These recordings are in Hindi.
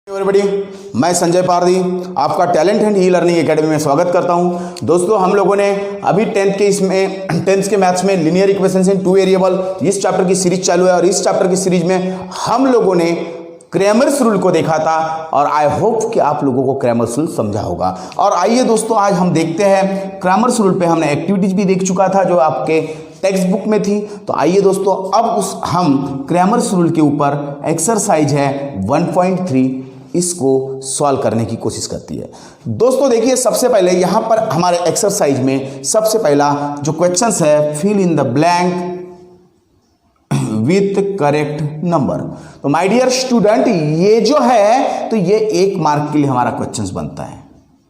एवरीबॉडी, मैं संजय पारदी आपका talent and e learning academy में स्वागत करता हूं। दोस्तों, हम लोगों ने अभी 10th के मैथ्स में लिनियर इक्वेशंस इन टू वेरिएबल इस चैप्टर की सीरीज चालू है और इस चैप्टर की सीरीज में हम लोगों ने क्रैमर्स रूल को देखा था और आई होप कि आप लोगों को क्रैमर्स रूल समझा होगा। और आइए दोस्तों, आज हम देखते हैं क्रैमर्स रूल पे हमने एक्टिविटीज भी देख चुका था जो आपके टेक्स्ट बुक में थी। तो आइए दोस्तों, अब हम क्रैमर्स रूल के ऊपर एक्सरसाइज है 1.3 इसको सॉल्व करने की कोशिश करती है। दोस्तों देखिए, सबसे पहले यहां पर हमारे एक्सरसाइज में सबसे पहला जो क्वेश्चंस है, fill in the blank with correct number. तो माय डियर स्टूडेंट, ये जो है तो ये 1 मार्क के लिए हमारा क्वेश्चंस बनता है।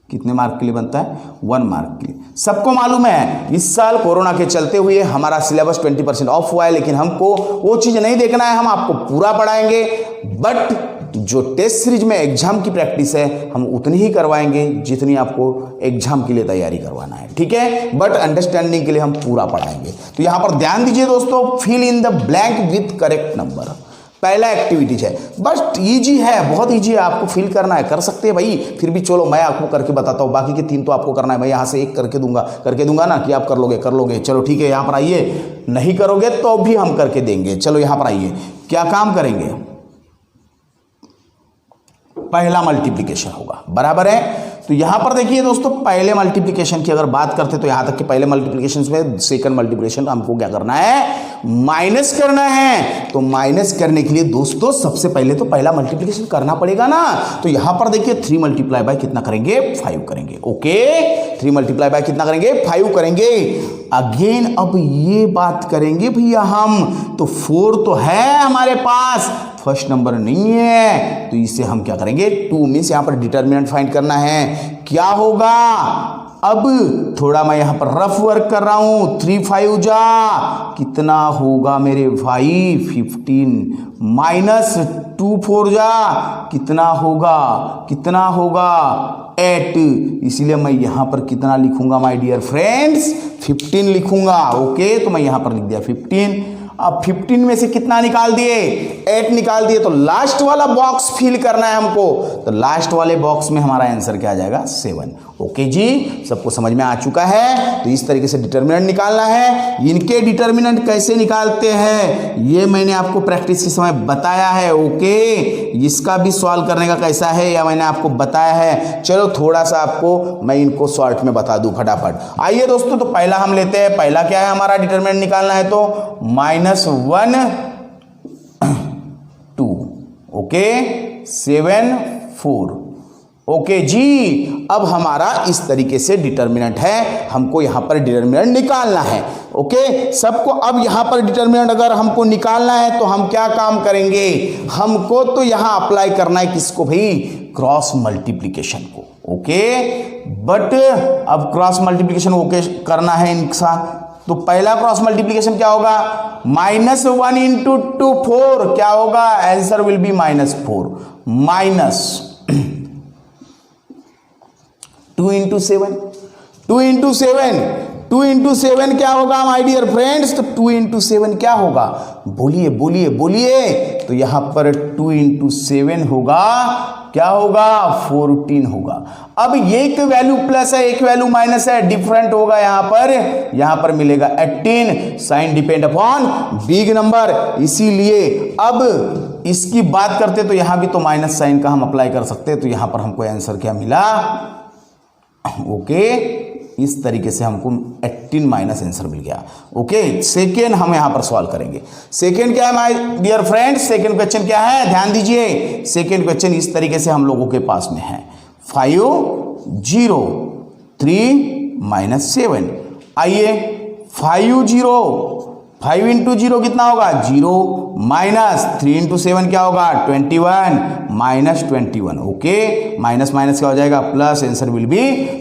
कितने मार्क के लिए बनता है? 1 मार्क के लिए। सबको मालूम है इस साल कोरोना के चलते हुए हमारा सिलेबस 20% ऑफ हुआ है, लेकिन हमको वो चीज नहीं देखना है, हम आपको पूरा पढ़ाएंगे। बट जो टेस्ट सीरीज में एग्जाम की प्रैक्टिस है हम उतनी ही करवाएंगे जितनी आपको एग्जाम के लिए तैयारी करवाना है, ठीक है। बट अंडरस्टैंडिंग के लिए हम पूरा पढ़ाएंगे। तो यहां पर ध्यान दीजिए दोस्तों, fill in the blank with correct number पहला एक्टिविटीज है। बस इजी है, बहुत इजी है, आपको फिल करना है, कर सकते हैं भाई। फिर भी चलो मैं आपको करके बताता हूं, बाकी के 3 तो आपको करना है। मैं यहां से 1 करके दूंगा ना कि आप कर लोगे। चलो ठीक है, यहां पर आइए। नहीं करोगे तो भी हम करके देंगे। चलो यहां पर आइए, क्या काम करेंगे? पहला मल्टीप्लिकेशन होगा, बराबर है। तो यहां पर देखिए दोस्तों, पहले मल्टीप्लिकेशन की अगर बात करते तो यहां तक कि पहले मल्टीप्लिकेशन में सेकंड मल्टीप्लिकेशन हमको क्या करना है? माइनस करना है। तो माइनस करने के लिए दोस्तों सबसे पहले तो पहला मल्टीप्लिकेशन करना पड़ेगा ना। तो यहां पर देखिए 3 मल्टीप्लाई बाय कितना करेंगे? 5 करेंगे। ओके, 3 मल्टीप्लाई बाय कितना करेंगे? 5 करेंगे। अगेन अब ये बात करेंगे भैया हम, तो 4 तो है हमारे पास, फर्स्ट नंबर नहीं है, तो इसे हम क्या करेंगे? 2 मीन्स यहां पर डिटर्मिनेंट फाइंड करना है। क्या होगा? अब थोड़ा मैं यहां पर रफ वर्क कर रहा हूं। 3 5 जा कितना होगा मेरे भाई? 15 माइनस 2 4 जा कितना होगा? 8। इसलिए मैं यहां पर कितना लिखूंगा माय डियर फ्रेंड्स? 15 लिखूंगा। ओके, तो मैं यहां पर लिख दिया 15। अब 15 में से कितना निकाल दिए? 8 निकाल दिए। तो लास्ट वाला बॉक्स फिल करना है हमको। तो लास्ट वाले बॉक्स में हमारा आंसर क्या आ जाएगा? 7। ओके जी, सबको समझ में आ चुका है। तो इस तरीके से डिटर्मिनेंट निकालना है। इनके डिटर्मिनेंट कैसे निकालते हैं ये मैंने आपको प्रैक्टिस के समय बताया है। ओके, इसका भी सॉल्व करने का कैसा है या मैंने आपको बताया है। चलो थोड़ा सा आपको मैं इनको शॉर्ट में बता दूं फटाफट। आइए दोस्तों, तो पहला हम लेते हैं। पहला क्या है हमारा? डिटर्मिनेंट निकालना है तो -1 2। ओके, 7 4। ओके जी, अब हमारा इस तरीके से डिटर्मिनेंट है, हमको यहां पर डिटर्मिनेंट निकालना है। ओके, सबको अब यहां पर डिटर्मिनेंट अगर हमको निकालना है तो हम क्या काम करेंगे? हमको तो यहां अप्लाई करना है किसको भाई? क्रॉस मल्टीप्लिकेशन को। ओके, बट अब क्रॉस मल्टीप्लिकेशन ओके करना है इनका। तो पहला क्रॉस मल्टीप्लिकेशन क्या होगा? -1 इंटू 2 4। क्या होगा? Answer will be -4 minus 2 into 7। 2 into 7 क्या होगा माय डियर फ्रेंड्स? तो 2 इंटू 7 क्या होगा? बोलिए। तो यहां पर 2 इंटू 7 होगा, क्या होगा? 14 होगा। अब एक वैल्यू प्लस है, एक वैल्यू माइनस है, डिफरेंट होगा। यहां पर मिलेगा 18। Sign depend upon big number, इसीलिए अब इसकी बात करते तो यहां भी तो माइनस साइन का हम अप्लाई कर सकते हैं। तो यहां पर हमको आंसर क्या मिला? ओके, इस तरीके से हमको 18 माइनस आंसर मिल गया। ओके, सेकेंड हम यहां पर सॉल्व करेंगे। सेकेंड क्या है my dear friends? Second question क्या है? ध्यान दीजिए। सेकेंड क्वेश्चन इस तरीके से हम लोगों के पास में है। 5 0 3 -7। आइए 5 इंटू 0 कितना होगा? 0 माइनस 3 इंटू 7 क्या होगा? 21 -21। ओके, माइनस क्या हो जाएगा? Plus, answer will be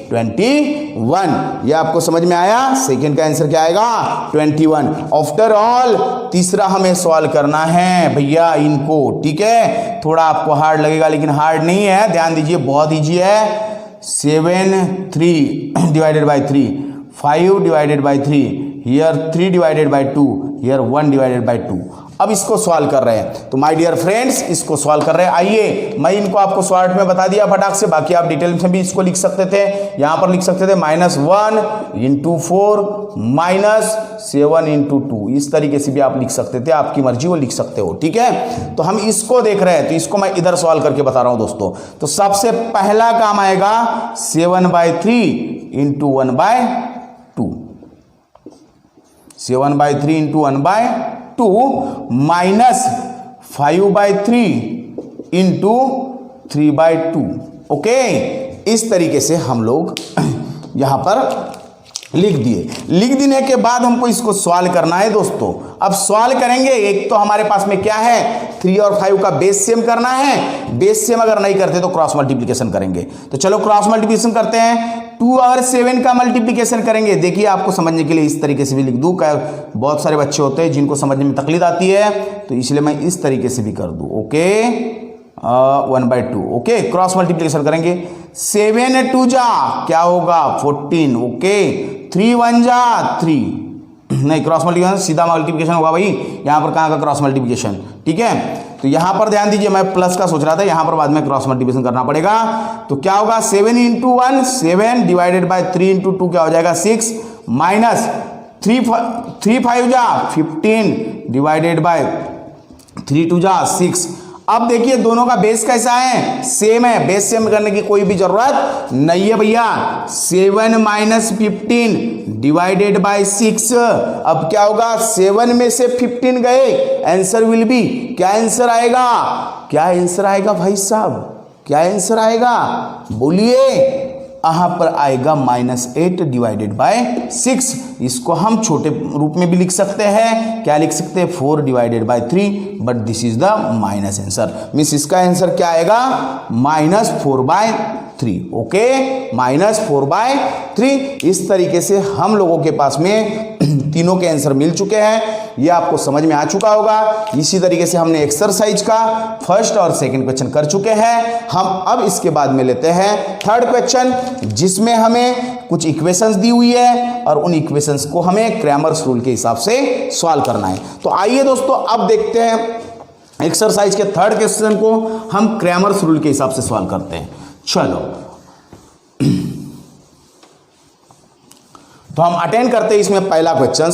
21। ये आपको समझ में आया? सेकेंड का आंसर क्या आएगा? 21। आफ्टर ऑल तीसरा हमें सॉल्व करना है भैया इनको, ठीक है। थोड़ा आपको हार्ड लगेगा लेकिन हार्ड नहीं है, ध्यान दीजिए, बहुत ईजी है। 7 3 divided by 3, 5 divided by 3, here 3 divided by 2, here 1 divided by 2। अब इसको सॉल्व कर रहे हैं। तो माय डियर फ्रेंड्स इसको सॉल्व कर रहे हैं। आइए मैं इनको आपको शॉर्ट में बता दिया फटाक से, बाकी आप डिटेल में भी इसको लिख सकते थे। यहां पर लिख सकते थे -1 × 4 -7 × 2, इस तरीके से भी आप लिख सकते थे, आपकी मर्जी वो लिख सकते हो, ठीक है। तो हम इसको देख रहे हैं, तो इसको मैं इधर सॉल्व करके बता रहा हूं दोस्तों। तो सबसे पहला काम आएगा 7/3 × 1/2, 7/3 × 1/2 -5/3 × 3/2। ओके, इस तरीके से हम लोग यहां पर लिख दिए। लिख देने के बाद हमको इसको सॉल्व करना है दोस्तों। अब सॉल्व करेंगे, एक तो हमारे पास में क्या है 3 और 5 का बेस सेम करना है। बेस सेम अगर नहीं करते तो क्रॉस मल्टीप्लिकेशन करेंगे। तो चलो क्रॉस मल्टीप्लिकेशन करते हैं। 2 और 7 का मल्टीप्लिकेशन करेंगे। देखिए आपको समझने के लिए इस तरीके से भी लिख दूं, बहुत सारे बच्चे होते हैं जिनको समझने में तकलीफ आती है, तो इसलिए मैं इस तरीके से भी कर दूं। ओके 1/2। ओके, क्रॉस मल्टीप्लिकेशन करेंगे। 7 2 जा क्या होगा 14। ओके 3 1 जा 3, नहीं क्रॉस मल्टीप्लिकेशन सीधा मल्टीप्लिकेशन होगा भाई, यहां पर कहां का क्रॉस मल्टीप्लिकेशन, ठीक है। तो यहां पर ध्यान दीजिए, मैं प्लस का सोच रहा था, यहां पर बाद में क्रॉस मल्टीप्लिकेशन करना पड़ेगा। तो क्या होगा 7 × 1 7 डिवाइडेड बाय 3 × 2 क्या हो जाएगा 6 माइनस 3 5 जा 15 डिवाइडेड बाय 3 2 जा 6। अब देखिए दोनों का बेस कैसा है, सेम है। बेस सेम करने की कोई भी जरूरत नहीं है भैया। 7 - 15 डिवाइडेड बाय 6। अब क्या होगा 7 में से 15 गए, आंसर विल बी, क्या आंसर आएगा, क्या आंसर आएगा भाई साहब, क्या आंसर आएगा बोलिए। यहां पर आएगा -8 डिवाइडेड बाय 6। इसको हम छोटे रूप में भी लिख सकते हैं, क्या लिख सकते हैं 4 divided by 3, but this is the minus answer. Means इसका आंसर क्या आएगा -4/3। ओके -4/3। इस तरीके से हम लोगों के पास में तीनों के आंसर मिल चुके हैं, ये आपको समझ में आ चुका होगा। इसी तरीके से हमने एक्सरसाइज का फर्स्ट और सेकंड क्वेश्चन कर चुके हैं। हम अब इसके बाद में लेते हैं थर्ड क्वेश्चन, जिसमें हमें कुछ इक्वेशंस दी हुई है और उन इक्वेशंस को हमें क्रैमर्स रूल के हिसाब से सॉल्व करना है। तो आइए दोस्तों अब देखते हैं एक्सरसाइज के थर्ड क्वेश्चन को हम क्रैमर्स रूल के हिसाब से सॉल्व करते हैं। चलो तो हम अटेंड करते हैं इसमें पहला क्वेश्चन।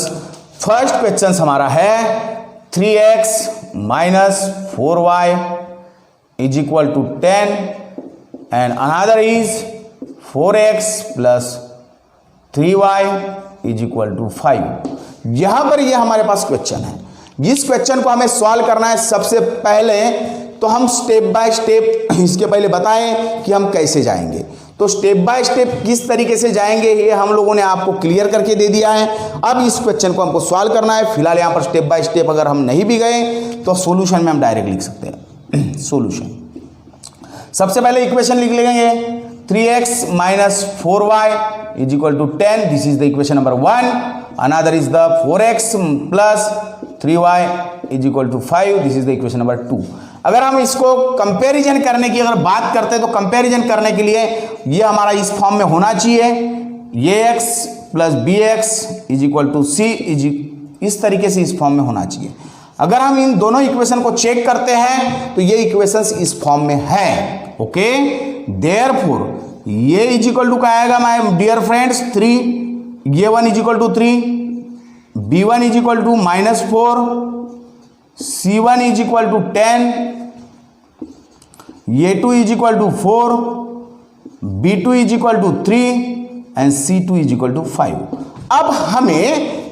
फर्स्ट क्वेश्चन हमारा है 3x - 4y = 10 and another is 4x + 3y = 5। यहां पर ये हमारे पास क्वेश्चन है। इस क्वेश्चन को हमें सॉल्व करना है। सबसे पहले तो हम स्टेप बाय स्टेप इसके पहले बताएं कि हम कैसे जाएंगे। तो स्टेप बाय स्टेप किस तरीके से जाएंगे ये हम लोगों ने आपको क्लियर करके दे दिया है। अब इस क्वेश्चन को हमको सॉल्व करना है। फिलहाल यहाँ पर स्टेप बाय स्टेप अगर हम नहीं भी गए तो सॉल्यूशन में हम डायरेक्ट लिख सकते हैं। सॉल्यूशन सबसे पहले इक्वेशन लिख लेंगे 3x - 4y = 10। This is the equation number 1। Another is the 4x + 3y = 5। This is the equation number 2। अगर हम इसको कंपैरिजन करने की अगर बात करते हैं तो कंपैरिजन करने के लिए ये हमारा इस फॉर्म में होना चाहिए, ax + bx = c, इस तरीके से इस फॉर्म में होना चाहिए। अगर हम इन दोनों इक्वेशन को चेक करते हैं तो ये इक्वेशंस इस फॉर्म में है। ओके देयरफॉर ये इक्वल टू क्या आएगा माय डियर फ्रेंड्स 3, ये 1 = 3, b1 = -4, c1 = 10, ये 2 = 4, b2 = 3 एंड c2 = 5। अब हमें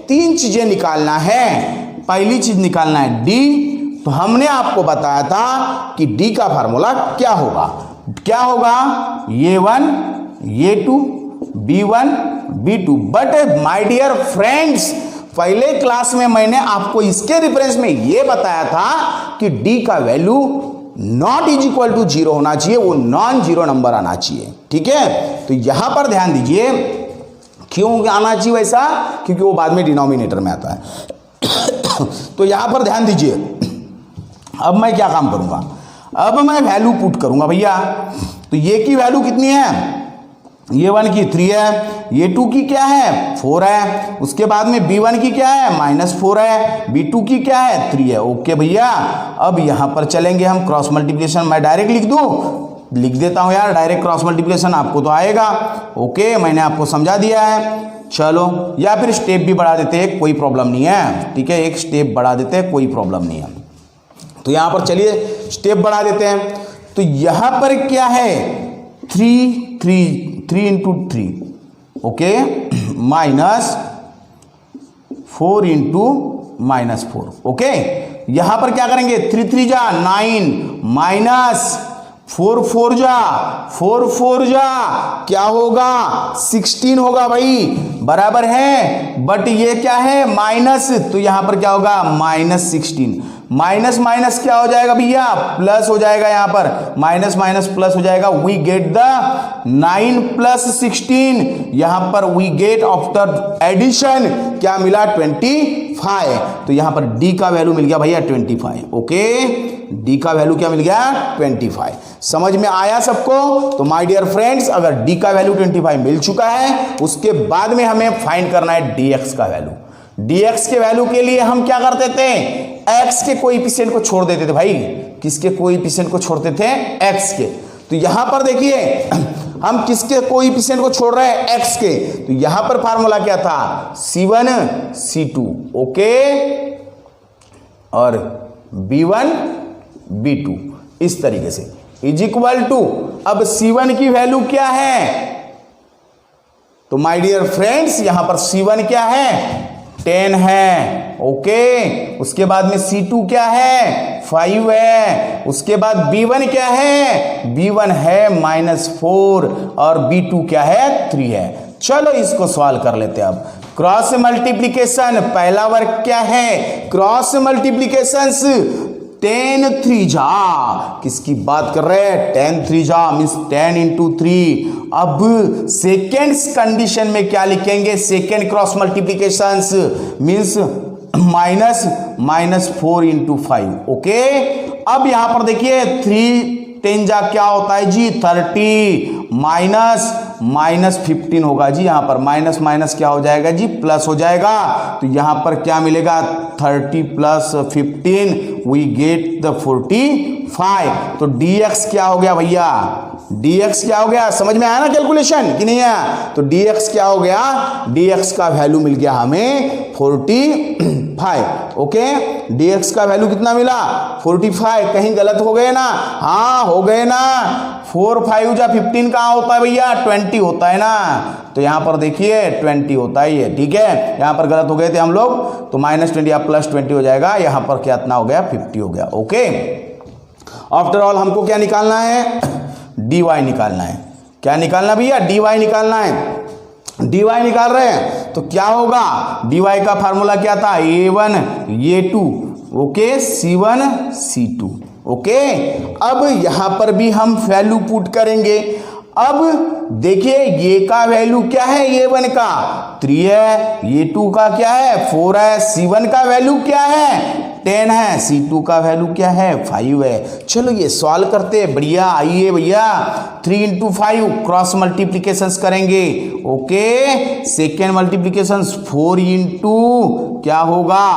3 चीजें निकालना है। पहली चीज निकालना है d। तो हमने आपको बताया था कि d का फार्मूला क्या होगा, क्या होगा ये 1 ये 2 b1 b2। But my dear friends पहले क्लास में मैंने आपको इसके रिफरेंस में यह बताया था कि d का वैल्यू नॉट इक्वल टू 0 होना चाहिए, वो नॉन जीरो नंबर आना चाहिए। ठीक है, तो यहां पर ध्यान दीजिए क्यों आना चाहिए वैसा, क्योंकि वो बाद में डिनोमिनेटर में आता है। तो यहां पर ध्यान दीजिए। अब मैं क्या काम करूंगा, अब मैं वैल्यू पुट करूंगा भैया। तो ये की वैल्यू कितनी है ये 1 की 3 है, ये 2 की क्या है 4 है, उसके बाद में B1 की क्या है -4 है, B2 की क्या है 3 है। ओके भैया, अब यहां पर चलेंगे हम क्रॉस मल्टीप्लिकेशन। मैं डायरेक्ट लिख दूं, लिख देता हूं यार, डायरेक्ट क्रॉस मल्टीप्लिकेशन आपको तो आएगा। ओके, मैंने आपको समझा दिया है। चलो, या फिर स्टेप भी बढ़ा देते हैं, कोई प्रॉब्लम नहीं है, ठीक है, एक स्टेप बढ़ा देते हैं, कोई प्रॉब्लम नहीं है। तो यहां पर चलिए स्टेप बढ़ा देते हैं। तो यहां पर क्या है 3 इंटू 3, ओके, -4 इंटू -4, ओके। यहां पर क्या करेंगे 3 3 जा 9 -4 4 जा 4 4 जा क्या होगा 16 होगा भाई, बराबर है। बट ये क्या है माइनस, तो यहां पर क्या होगा -16, माइनस माइनस क्या हो जाएगा भैया प्लस हो जाएगा, यहां पर माइनस माइनस प्लस हो जाएगा। वी गेट द 9 + 16, यहां पर वी गेट आफ्टर एडिशन क्या मिला 25। तो यहां पर डी का वैल्यू मिल गया भैया 25। ओके, डी का वैल्यू क्या मिल गया 25। समझ में आया सबको? तो माय डियर फ्रेंड्स, अगर डी का वैल्यू 25 मिल चुका है, उसके बाद में हमें फाइंड करना है डीएक्स का वैल्यू। डीएक्स के वैल्यू के लिए हम क्या करते थे, एक्स के कोएफिशिएंट को छोड़ देते थे भाई। किसके कोएफिशिएंट को छोड़ते थे? एक्स के। तो यहां पर देखिए हम किसके कोएफिशिएंट को छोड़ रहे हैं? एक्स के। तो यहां पर फार्मूला क्या था C1 C2, ओके, और B1 B2 इस तरीके से इज इक्वल टू, अब C1 की वैल्यू क्या है? तो माय डियर फ्रेंड्स यहां पर C1 क्या है 10 है, ओके। उसके बाद में C2 क्या है 5 है। उसके बाद B1 क्या है? B1 है -4 और B2 क्या है 3 है। चलो इसको सॉल्व कर लेते हैं। अब क्रॉस मल्टीप्लिकेशन, पहला वर्क क्या है क्रॉस मल्टीप्लिकेशन 10 3 जा, किसकी बात कर रहे हैं 10 3 जा मीन्स 10 इंटू 3। अब सेकेंड्स कंडीशन में क्या लिखेंगे? Second cross multiplication means -4 into 5, okay. अब यहां पर देखिए 3 10 जा क्या होता है जी 30, माइनस 15 होगा जी। यहां पर माइनस माइनस क्या हो जाएगा जी प्लस हो जाएगा। तो यहां पर क्या मिलेगा 30 + 15 वी गेट द 45। तो dx क्या हो गया भैया? dx क्या हो गया? समझ में आया ना कैलकुलेशन कि नहीं आया? तो dx क्या हो गया? dx का वैल्यू मिल गया हमें 45, ओके। dx का वैल्यू कितना मिला 45। कहीं गलत हो गए ना? हाँ हो गए ना। 4 5 जा 15 कहाँ होता है भैया 20 होता है ना। तो यहां पर देखिए 20 होता है ये, ठीक है। यहां पर गलत हो गए थे हम लोग, तो -20 या +20 हो जाएगा। यहां पर क्या इतना हो गया 50 हो गया, ओके। आफ्टर ऑल हमको क्या निकालना है? dy निकालना है। क्या निकालना भैया? dy निकालना है। dy निकाल रहे हैं तो क्या होगा? dy का फार्मूला क्या था? a1 a2, okay, c1 c2, okay. अब यहां पर भी हम वैल्यू पुट करेंगे। अब देखिए ये का वैल्यू क्या है? a1 का 3 है, a2 का क्या है 4 है, c1 का वैल्यू क्या है 10 है, C2 का वैल्यू क्या है 5 है। चलो ये सॉल्व करते हैं, बढ़िया। आइए भैया 3 इंटू 5 क्रॉस मल्टीप्लीकेशन करेंगे, ओके। सेकेंड मल्टीप्लीकेशन 4 इंटू क्या होगा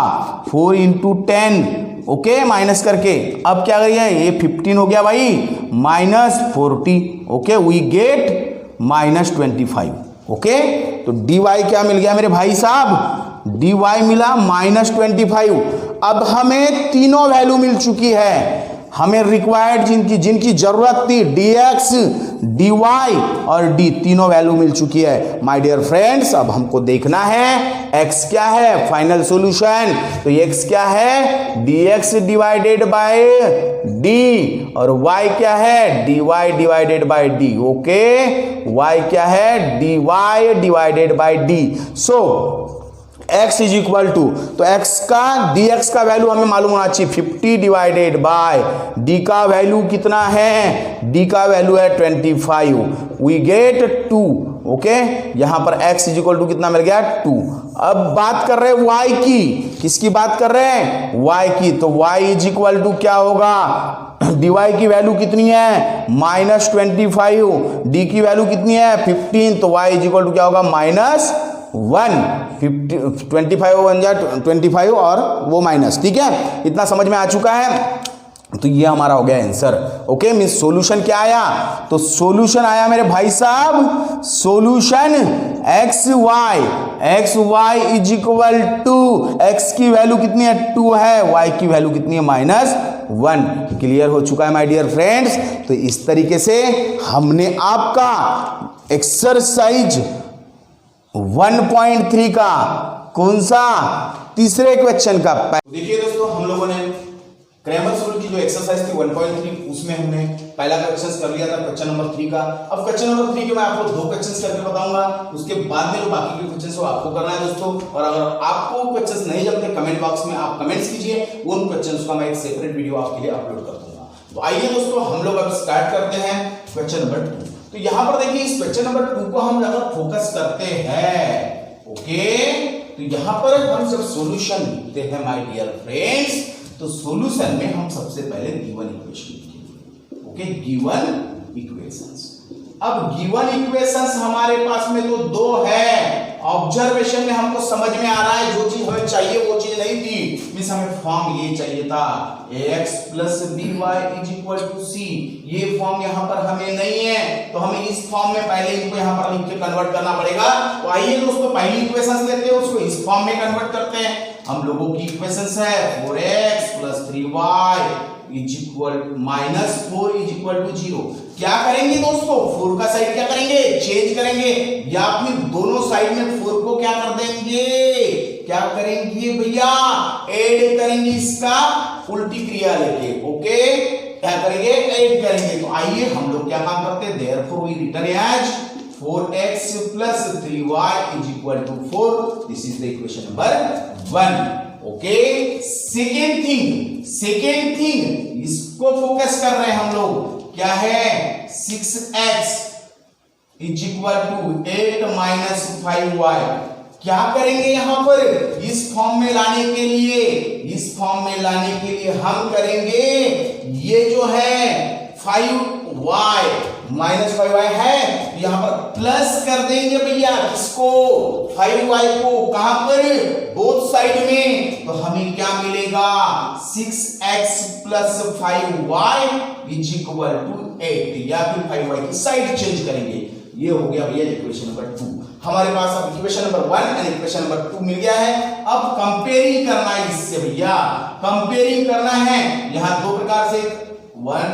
4 इंटू 10, ओके, माइनस करके। अब क्या करिए ये 15 हो गया भाई -40, ओके, वी गेट -25, ओके। तो dy क्या मिल गया मेरे भाई साहब? dy मिला -25। अब हमें तीनों वैल्यू मिल चुकी है। हमें रिक्वायर्ड जिनकी जरूरत थी dx dy और d तीनों वैल्यू मिल चुकी है। माय डियर फ्रेंड्स, अब हमको देखना है x क्या है फाइनल सॉल्यूशन। तो x क्या है dx डिवाइडेड बाय d और y क्या है dy divided by d, okay. y क्या है dy divided by d। So x is equal to, तो x का dx का वैल्यू हमें मालूम होना चाहिए 50 डिवाइडेड बाय d का वैल्यू कितना है? d का वैल्यू है 25, वी गेट 2, ओके। यहां पर x इज इक्वल टू कितना मिल गया 2। अब बात कर रहे हैं y की, किसकी बात कर रहे हैं y की। तो y इज इक्वल टू क्या होगा dy की वैल्यू कितनी है -25, d की वैल्यू कितनी है 15, तो y इज इक्वल टू क्या होगा -1, 25 बन जाए 25 और वो माइनस, ठीक है, इतना समझ में आ चुका है। तो ये हमारा हो गया आंसर। ओके, मीन सॉल्यूशन क्या आया, तो सॉल्यूशन आया मेरे भाई साहब, solution X Y is equal to, X की वैल्यू कितनी है 2 है, वाई की वैल्यू कितनी है -1। क्लियर हो चुका है माय डियर फ्रेंड्स। तो इस तरीके से हमने आपका एक्सरसाइज 1.3 का कौन सा तीसरे क्वेश्चन का, देखिए दोस्तों हम लोगों ने क्रैमर्स रूल की जो एक्सरसाइज थी 1.3 उसमें हमने पहला क्वेश्चन कर लिया था, क्वेश्चन नंबर 3 का। अब क्वेश्चन नंबर 3 के मैं आपको 2 क्वेश्चंस करके बताऊंगा, उसके बाद में जो बाकी के क्वेश्चंस वो आपको करना है दोस्तों। और अगर आपको क्वेश्चंस नहीं जमते कमेंट बॉक्स में आप कमेंट्स कीजिए, उन क्वेश्चंस का मैं एक सेपरेट वीडियो आपके लिए अपलोड कर दूंगा। तो आइए दोस्तों हम लोग अब स्टार्ट करते हैं क्वेश्चन नंबर 2। तो यहां पर देखिए इस क्वेश्चन नंबर 2 को हम अगर फोकस करते हैं, ओके, तो यहां पर हम जब सॉल्यूशन लिखते हैं माय डियर फ्रेंड्स, तो सॉल्यूशन में हम सबसे पहले गिवन इक्वेशन लिखेंगे। Okay, given equations. अब गिवन इक्वेशंस हमारे पास में तो 2 है, ऑब्जर्वेशन में हमको समझ में आ रहा है जो चीज हमें चाहिए वो चीज नहीं थी, मींस हमें फॉर्म ये चाहिए था ax + by = c, ये फॉर्म यहां पर हमें नहीं है, तो हमें इस फॉर्म में पहले इनको यहां पर लिख के कन्वर्ट करना पड़ेगा। तो आइए दोस्तों पहली इक्वेशंस लेते हैं, उसको इस फॉर्म में कन्वर्ट करते हैं। हम लोगों की इक्वेशंस है 4x + 3y -4 = 0। क्या करेंगे दोस्तों, 4 का साइड क्या करेंगे, चेंज करेंगे, या फिर दोनों साइड में 4 को क्या कर देंगे, क्या करेंगे भैया, ऐड करेंगे, इसका उल्टी क्रिया लेके। ओके, क्या करेंगे, ऐड करेंगे। तो आइए हम लोग क्या काम करते हैं, therefore we return as 4x + 3y = 4। This is the equation number 1। Okay, second thing इसको फोकस कर रहे हैं हम लोग, क्या है 6x = 8 - 5y। क्या करेंगे यहां पर, इस फॉर्म में लाने के लिए हम करेंगे ये जो है 5y -5y है, यहां पर प्लस कर देंगे भैया इसको 5y को, कहां पर, बोथ साइड में। तो हमें क्या मिलेगा 6x + 5y = 8, या फिर 5y की साइड चेंज करेंगे। ये हो गया भैया इक्वेशन नंबर 2। हमारे पास अब इक्वेशन नंबर 1 और इक्वेशन नंबर 2 मिल गया है। अब कंपेयरिंग करना है इससे भैया, कंपेयरिंग करना है। यहां 2 प्रकार से 1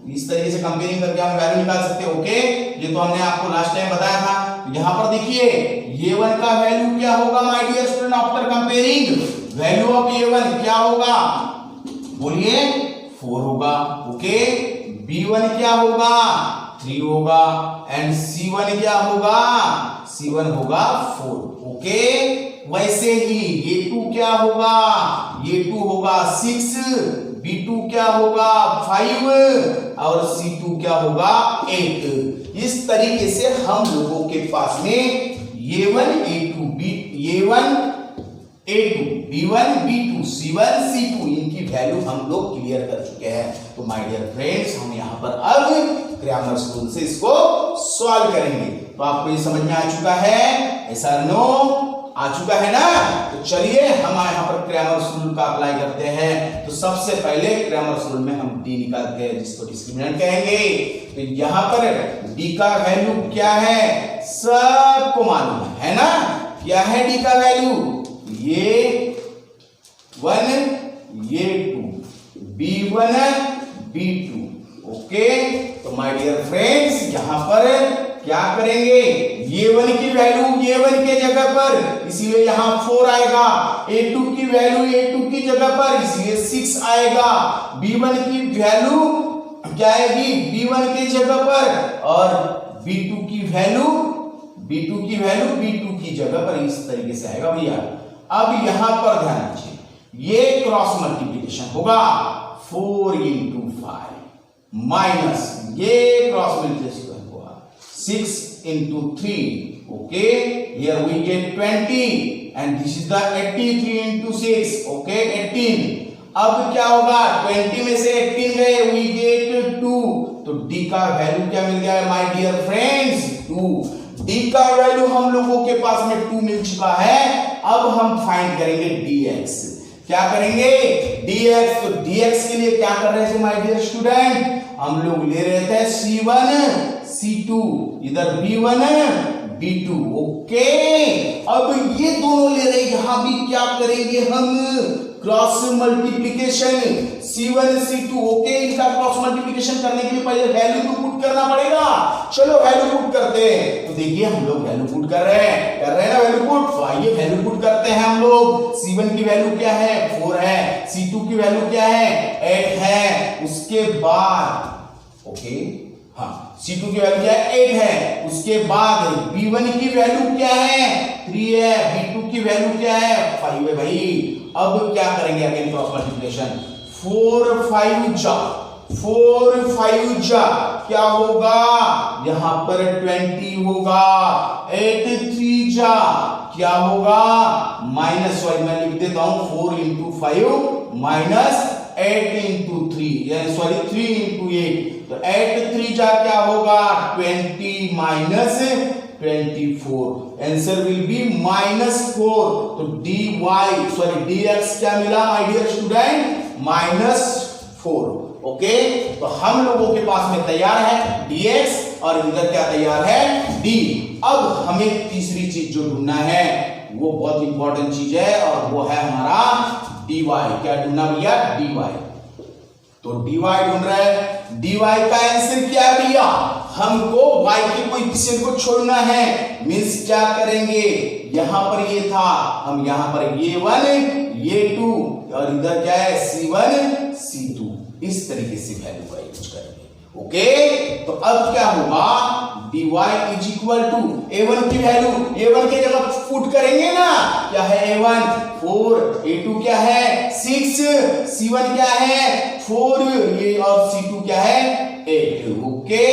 इस तरीके से कंपेयरिंग करके हम वैल्यू निकाल सकते हैं। ओके, ये तो हमने आपको लास्ट टाइम बताया था। यहां पर देखिए a1 का वैल्यू क्या होगा my dear student, after comparing value of a1 क्या होगा, बोलिए 4 होगा। ओके, b1 क्या होगा 3 होगा, एंड c1 क्या होगा, c1 होगा 4। ओके, वैसे ही a2 क्या होगा, a2 होगा 6, b2 क्या होगा 5 और c2 क्या होगा 8। इस तरीके से हम लोगों के पास में a1 a2 a1 a2 b1 b2 c1 c2 इनकी वैल्यू हम लोग क्लियर कर चुके हैं। तो माय डियर फ्रेंड्स, हम यहां पर अब क्रैमर्स रूल से इसको सॉल्व करेंगे। तो आपको ये समझ में आ चुका है, ऐसा नो आ चुका है ना। तो चलिए हम यहां पर क्रैमर्स रूल का अप्लाई करते हैं। तो सबसे पहले क्रैमर्स रूल में हम d निकालते हैं, जिसको डिस्क्रिमिनेंट कहेंगे। तो यहां पर d का वैल्यू क्या है, सबको मालूम है ना, क्या है d का वैल्यू, ये 1 ये 2 b1 b2। ओके, तो माय डियर फ्रेंड्स यहां पर क्या करेंगे, a1 की वैल्यू a1 के जगह पर, इसलिए यहां 4 आएगा। a2 की वैल्यू a2 की जगह पर, इसलिए 6 आएगा। b1 की वैल्यू क्या आएगी, b1 की जगह पर, और b2 की वैल्यू b2 की जगह पर, इस तरीके से आएगा भैया। अब यहां पर ध्यान दीजिए, ये क्रॉस मल्टीप्लिकेशन होगा 4 × 5 माइनस ये क्रॉस मल्टीप्लिकेशन होगा 6 × 3। Okay, here we get 20 and this is the 83 × 6। Okay, 18। अब क्या होगा, 20 में से 18 है वी गेट 2, तो d का वैल्यू क्या मिल गया माय डियर फ्रेंड्स 2। d का वैल्यू हम लोगों के पास में 2 मिल चुका है। अब हम फाइंड करेंगे dx। क्या करेंगे dx, तो dx के लिए क्या कर रहे थे माय डियर स्टूडेंट, हम लोग ले रहे थे c1 c2, इधर b1 b2। ओके, अब ये दोनों ले रहे, यहां भी क्या करेंगे हम cross multiplication c1 c2। Okay, इनका क्रॉस मल्टीप्लीकेशन करने के लिए पहले वैल्यू तो पुट करना पड़ेगा। चलो वैल्यू पुट करते हैं। तो देखिए हम लोग वैल्यू पुट कर रहे हैं ना वैल्यू पुट। तो आइए वैल्यू पुट करते हैं हम लोग। c1 की वैल्यू क्या है 4 है, c2 की वैल्यू क्या है 8 है, उसके बाद ओके हाँ c2 की वैल्यू क्या है 8 है, उसके बाद b1 की वैल्यू क्या है 3 है, b2 की वैल्यू क्या है 5 है भाई। अब क्या करेंगे अगेन क्रॉस मल्टीप्लिकेशन, 4 5 जा क्या होगा यहां पर 20 होगा, 8 3 जा क्या होगा माइनस, मैं लिख देता हूं 4 इंटू 5 माइनस 8 इंटू 3 यानी 3 इंटू 8, तो 8 3 जा क्या होगा 20 माइनस 24, आंसर विल बी -4। तो dx क्या मिला माय डियर स्टूडेंट -4। ओके, तो हम लोगों के पास में तैयार है dx और इधर क्या तैयार है d। अब हमें तीसरी चीज जो ढूंढना है वो बहुत इंपॉर्टेंट चीज है और वो है हमारा dy। क्या ढूंढना भैया dy, तो dy ढूंढ रहे हैं। dy का आंसर क्या है भैया, हमको y के कोएफिशिएंट को छोड़ना है। मींस क्या करेंगे, यहां पर ये था, हम यहां पर ये 1 ये 2 और इधर क्या है c1 c2, इस तरीके से वैल्यू का यूज करेंगे। ओके, तो अब क्या होगा dy is equal to a1 की वैल्यू a1 के जगह पुट करेंगे ना, क्या है a1 4, a2 क्या है 6, c1 क्या है 4 ये और c2 क्या है 8। ओके,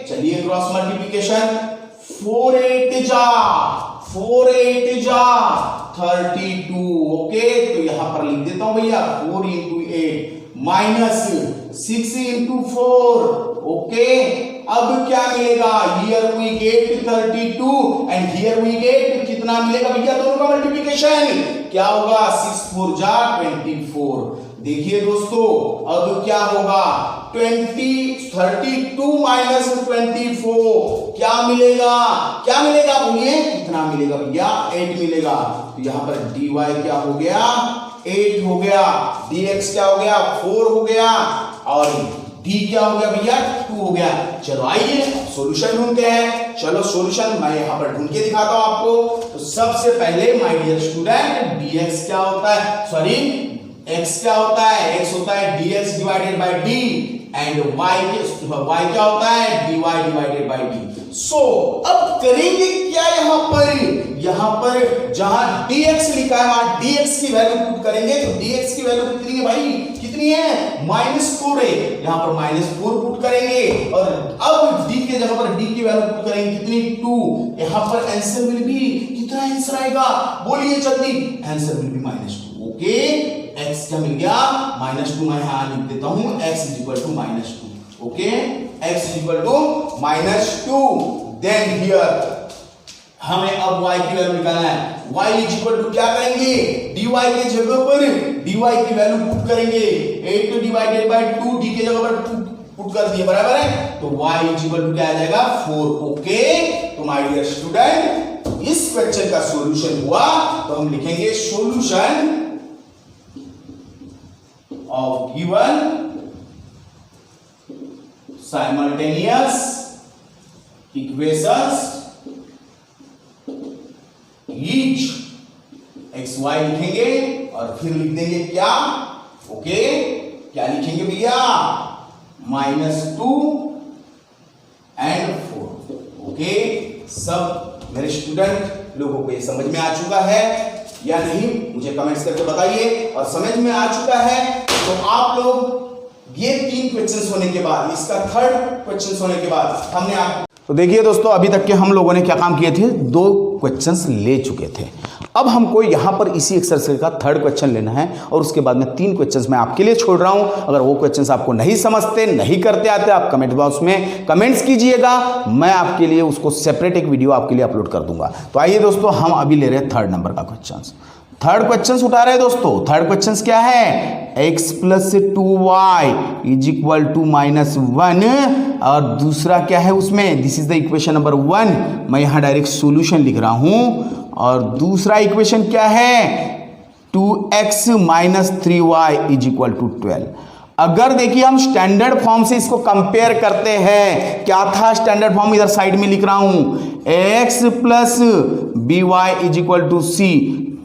चलिए क्रॉस मल्टीप्लिकेशन 4 8 जा 32। ओके, तो यहां पर लिख देता हूं भैया 4 इंटू 8 माइनस 6 इंटू 4। ओके, अब क्या मिलेगा, here we get 32 and here we get कितना मिलेगा भैया, दोनों का मल्टीप्लिकेशन क्या होगा 6 4 जा 24। देखिए दोस्तों अब क्या होगा 32 माइनस 24 क्या मिलेगा बोलिए कितना मिलेगा भैया 8 मिलेगा। तो यहां पर dy क्या हो गया 8 हो गया, dx क्या हो गया 4 हो गया और d क्या हो गया भैया 2 हो गया। चलो आइए सॉल्यूशन ढूंढते हैं। चलो सॉल्यूशन मैं यहां पर ढूंढ के दिखाता हूं आपको। तो सबसे पहले माय डियर स्टूडेंट dx क्या होता है, सॉरी x क्या होता है, x होता है dx divided by d and y क्या होता है dy डिवाइडेड बाय d। सो अब करेंगे क्या, यहां पर जहां dx लिखा है वहां dx की वैल्यू पुट करेंगे। तो dx की वैल्यू कितनी है भाई, कितनी है -4 है, यहां पर -4 पुट करेंगे और अब d के जगह पर d की वैल्यू पुट करेंगे कितनी 2। यहां पर आंसर विल बी कितना आंसर आएगा बोलिए जल्दी, answer will be -2। Okay, x क्या मिल गया -2, मैं यहां लिख देता हूं x -2। Okay, x -2 then here हमें अब y की वैल्यू निकालना है। y क्या करेंगे dy के जगह पर dy की वैल्यू पुट करेंगे 8 डिवाइडेड बाय 2, d के जगह पर पुट कर दिए बराबर है, तो y क्या आ जाएगा 4। ओके, तो माय डियर स्टूडेंट इस क्वेश्चन का सॉल्यूशन हुआ तो हम लिखेंगे solution of given simultaneous equations each xy लिखेंगे और फिर लिख देंगे क्या, ओके क्या लिखेंगे भैया -2 and 4। ओके, सब मेरे स्टूडेंट लोगों को ये समझ में आ चुका है या नहीं मुझे कमेंट्स करके बताइए, और समझ में आ चुका है तो आप लोग ये 3 क्वेश्चंस होने के बाद, इसका 3rd क्वेश्चन होने के बाद हमने आप तो देखिए दोस्तों, अभी तक के हम लोगों ने क्या काम किए थे, 2 क्वेश्चंस ले चुके थे। अब हमको यहां पर इसी एक्सरसाइज का 3rd क्वेश्चन लेना है और उसके बाद में 3 क्वेश्चंस मैं आपके लिए छोड़ रहा हूं। अगर वो क्वेश्चंस आपको नहीं समझते, नहीं करते आते, आप कमेंट बॉक्स में कमेंट्स कीजिएगा, मैं आपके लिए उसको सेपरेट एक वीडियो आपके लिए अपलोड कर दूंगा। तो आइए दोस्तों, हम अभी ले रहे हैं 3rd नंबर का क्वेश्चन। 3rd क्वेश्चन उठा रहे हैं दोस्तों। 3rd क्वेश्चन क्या है, x + 2y = -1 और दूसरा क्या है उसमें, this is the equation number 1। मैं यहां डायरेक्ट सॉल्यूशन लिख रहा हूं। और दूसरा इक्वेशन क्या है, 2x - 3y = 12। अगर देखिए हम स्टैंडर्ड फॉर्म से इसको कंपेयर करते हैं, क्या था स्टैंडर्ड फॉर्म, इधर साइड में लिख रहा हूं, x + by = c।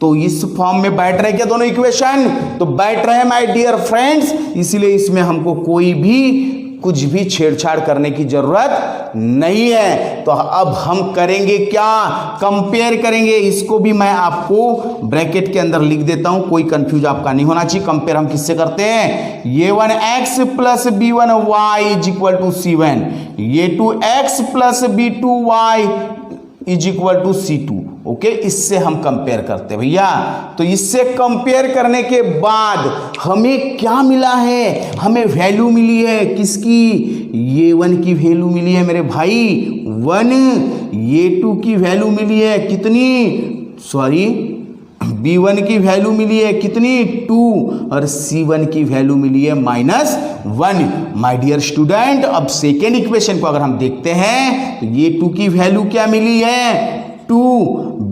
तो इस फॉर्म में बैठ रहे क्या दोनों इक्वेशन, तो बैठ रहे माय डियर फ्रेंड्स, इसलिए इसमें हमको कोई भी कुछ भी छेड़छाड़ करने की जरूरत नहीं है। तो अब हम करेंगे क्या, कंपेयर करेंगे। इसको भी मैं आपको ब्रैकेट के अंदर लिख देता हूं, कोई कंफ्यूज आपका नहीं होना चाहिए। कंपेयर हम किससे करते हैं, ये 1x + b1y = c1, ये 2x + b2y = c2। ओके, इससे हम कंपेयर करते हैं भैया। तो इससे कंपेयर करने के बाद हमें क्या मिला है, हमें वैल्यू मिली है किसकी, ये 1 की वैल्यू मिली है मेरे भाई 1, ये 2 की वैल्यू मिली है कितनी, सॉरी b1 की वैल्यू मिली है कितनी 2, और c1 की वैल्यू मिली है -1। माय डियर स्टूडेंट, अब सेकेंड इक्वेशन को अगर हम देखते हैं तो ये 2 की वैल्यू क्या मिली है 2,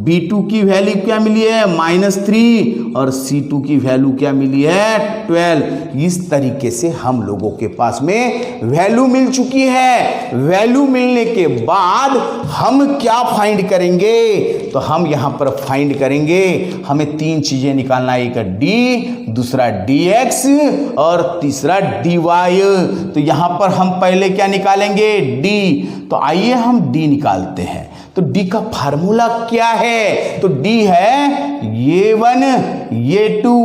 b2 की वैल्यू क्या मिली है -3 और c2 की वैल्यू क्या मिली है 12। इस तरीके से हम लोगों के पास में वैल्यू मिल चुकी है। वैल्यू मिलने के बाद हम क्या फाइंड करेंगे, तो हम यहां पर फाइंड करेंगे, हमें 3 चीजें निकालना है, एक d, दूसरा dx और तीसरा dy। तो यहां पर हम पहले क्या निकालेंगे, d। तो आइए हम d निकालते हैं। तो d का फार्मूला क्या है, तो d है ये 1 ये 2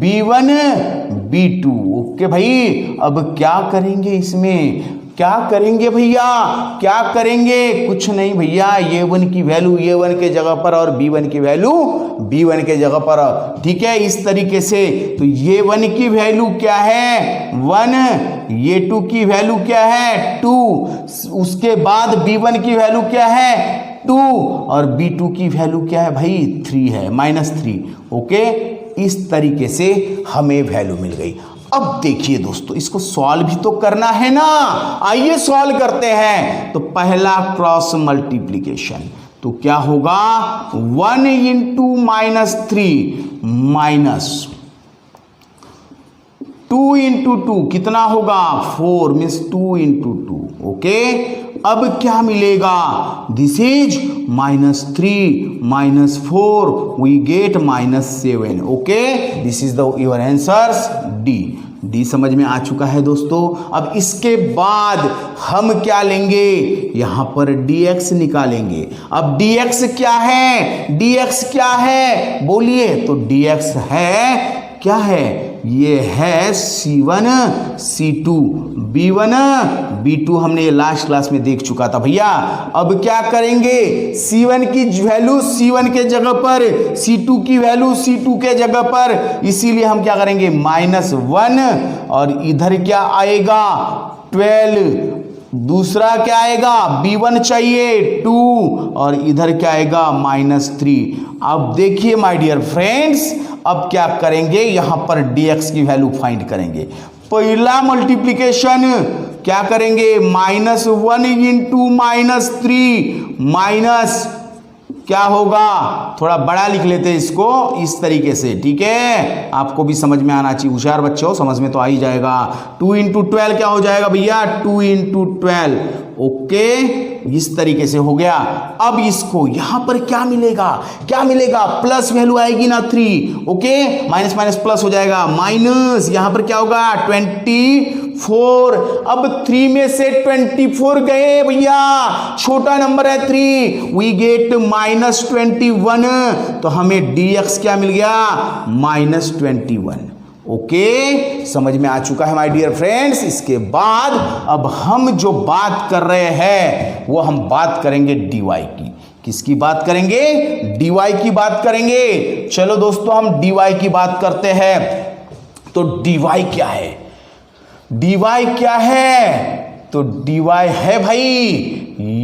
b1 b2। ओके भाई, अब क्या करेंगे, इसमें क्या करेंगे भैया, क्या करेंगे, कुछ नहीं भैया, ये 1 की वैल्यू ये 1 के जगह पर और b1 की वैल्यू b1 के जगह पर, ठीक है, इस तरीके से। तो ये 1 की वैल्यू क्या है 1, ये 2 की वैल्यू क्या है 2, उसके बाद b1 की वैल्यू क्या है 2 और b2 की वैल्यू क्या है भाई 3 है, -3। ओके, इस तरीके से हमें वैल्यू मिल गई। अब देखिए दोस्तों, इसको सॉल्व भी तो करना है ना, आइए सॉल्व करते हैं। तो पहला क्रॉस मल्टीप्लीकेशन, तो क्या होगा 1 × -3 -2 × 2 कितना होगा 4, मीन्स 2 × 2। ओके, अब क्या मिलेगा, this is -3 -4 we get -7। Okay, this is the your answers D समझ में आ चुका है दोस्तों। अब इसके बाद हम क्या लेंगे, यहां पर dx निकालेंगे। अब dx क्या है, dx क्या है बोलिए, तो dx है क्या है, ये है c1 c2 b1 b2, हमने ये लास्ट क्लास में देख चुका था भैया। अब क्या करेंगे, c1 की वैल्यू c1 के जगह पर, c2 की वैल्यू c2 के जगह पर, इसीलिए हम क्या करेंगे -1 और इधर क्या आएगा 12, दूसरा क्या आएगा b1 चाहिए 2 और इधर क्या आएगा -3। अब देखिए माय डियर फ्रेंड्स, अब क्या करेंगे, यहां पर dx की वैल्यू फाइंड करेंगे। पहला मल्टीप्लिकेशन क्या करेंगे, -1 × -3 माइनस क्या होगा, थोड़ा बड़ा लिख लेते हैं इसको इस तरीके से, ठीक है, आपको भी समझ में आना चाहिए, होशियार बच्चे हो, समझ में तो आ ही जाएगा। 2 × 12 क्या हो जाएगा भैया 2 × 12। ओके, इस तरीके से हो गया। अब इसको यहां पर क्या मिलेगा, क्या मिलेगा, प्लस वैल्यू आएगी ना 3। ओके, माइनस माइनस प्लस हो जाएगा, माइनस यहां पर क्या होगा 24। अब 3 में से 24 गए भैया, छोटा नंबर है 3, वी गेट -21। तो हमें dx क्या मिल गया -21। ओके, समझ में आ चुका है माय डियर फ्रेंड्स। इसके बाद अब हम जो बात कर रहे हैं वो हम बात करेंगे dy की। किसकी बात करेंगे? dy की बात करेंगे। चलो दोस्तों हम dy की बात करते हैं। तो dy क्या है? dy क्या है? तो dy है भाई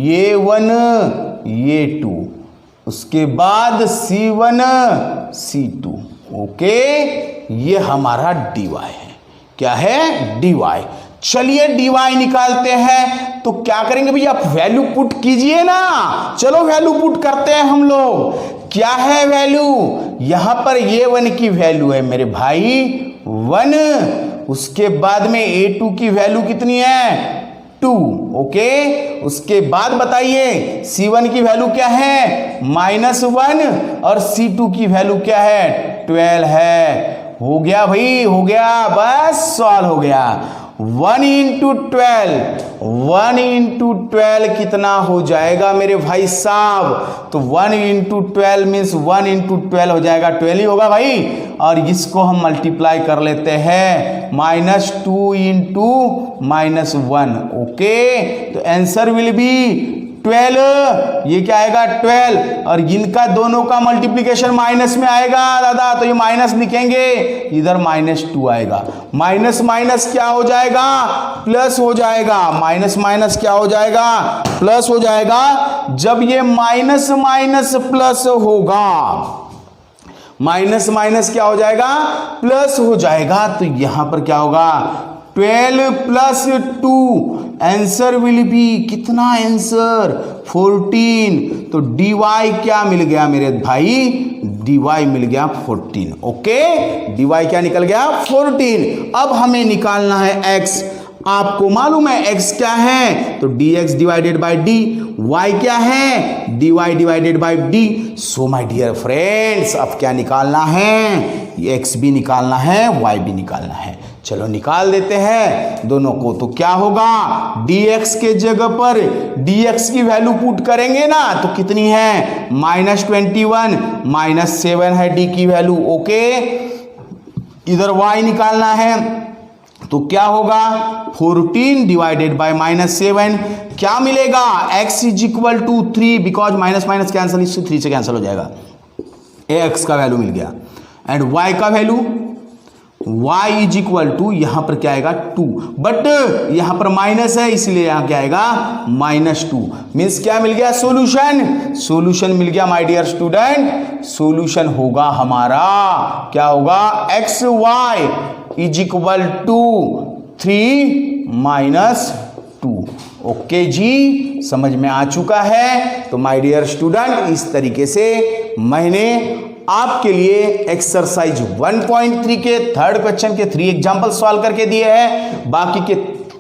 ये 1 ये 2, उसके बाद C1 C2। ओके, ये हमारा dy है। क्या है? dy। चलिए dy निकालते हैं। तो क्या करेंगे भैया? आप वैल्यू पुट कीजिए ना। चलो वैल्यू पुट करते हैं हम लोग। क्या है वैल्यू? यहां पर ये 1 की वैल्यू है मेरे भाई 1, उसके बाद में a2 की वैल्यू कितनी है? 2। ओके, उसके बाद बताइए C1 की वैल्यू क्या है? -1 और C2 की वैल्यू क्या है? 12 है। हो गया भाई, हो गया, बस सॉल्व हो गया। 1 × 12 कितना हो जाएगा मेरे भाई साहब? तो 1 × 12 मीन्स 1 × 12 हो जाएगा 12 ही होगा भाई। और इसको हम मल्टीप्लाई कर लेते हैं -2 × -1। ओके, तो आंसर विल बी 12। ये क्या आएगा? 12। और इनका दोनों का मल्टीप्लीकेशन माइनस में आएगा दादा, तो ये माइनस लिखेंगे, इधर -2 आएगा। माइनस माइनस क्या हो जाएगा? प्लस हो जाएगा। माइनस माइनस क्या हो जाएगा? प्लस हो जाएगा। जब ये माइनस माइनस प्लस होगा, माइनस माइनस क्या हो जाएगा? प्लस हो जाएगा। तो यहां पर क्या होगा? 12 + 2 आंसर विल बी कितना? आंसर 14। तो dy क्या मिल गया मेरे भाई? dy मिल गया 14। ओके, dy क्या निकल गया? 14। अब हमें निकालना है x। आपको मालूम है x क्या है? तो dx / dy। y क्या है? dy / d। So my dear friends, अब क्या निकालना है? x भी निकालना है, y भी निकालना है। चलो निकाल देते हैं दोनों को। तो क्या होगा? dx के जगह पर dx की वैल्यू पुट करेंगे ना, तो कितनी है? -21 -7 है d की वैल्यू। ओके, इधर y निकालना है, तो क्या होगा? 14 / -7 क्या मिलेगा? x = 3 because minus minus cancel, इससे 3 से कैंसिल हो जाएगा। x का वैल्यू मिल गया। एंड y का वैल्यू y = यहां पर क्या आएगा? 2, बट यहां पर माइनस है इसलिए यहां क्या आएगा? -2। मीन्स क्या मिल गया? सॉल्यूशन। सॉल्यूशन मिल गया माय डियर स्टूडेंट। सॉल्यूशन होगा हमारा, क्या होगा? xy = 3 - 2। ओके जी, समझ में आ चुका है। तो माय डियर स्टूडेंट, इस तरीके से मैंने आपके लिए एक्सरसाइज 1.3 के थर्ड क्वेश्चन के 3 एग्जाम्पल सॉल्व करके दिए हैं। बाकी के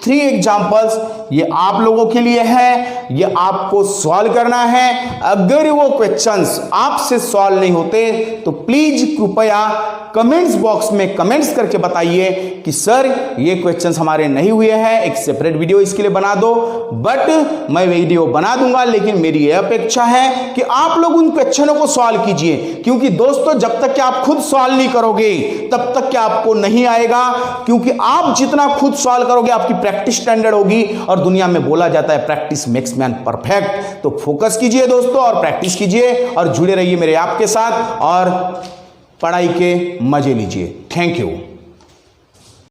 3 एग्जाम्पल्स ये आप लोगों के लिए है, ये आपको सॉल्व करना है। अगर वो क्वेश्चंस आपसे सॉल्व नहीं होते तो प्लीज कृपया कमेंट्स बॉक्स में कमेंट्स करके बताइए कि सर ये क्वेश्चंस हमारे नहीं हुए हैं, एक सेपरेट वीडियो इसके लिए बना दो। बट मैं वीडियो बना दूंगा, लेकिन मेरी यह अपेक्षा है कि आप लोग उन क्वेश्चनों को सॉल्व कीजिए, क्योंकि दोस्तों जब तक कि आप खुद सॉल्व नहीं करोगे तब तक कि आपको नहीं आएगा। क्योंकि आप जितना खुद सॉल्व करोगे आपकी प्रैक्टिस स्टैंडर्ड होगी, और दुनिया में बोला जाता है प्रैक्टिस मेक्स मैन परफेक्ट। तो फोकस कीजिए दोस्तों और प्रैक्टिस कीजिए और जुड़े रहिए मेरे आपके साथ और पढ़ाई के मजे लीजिए। Thank you.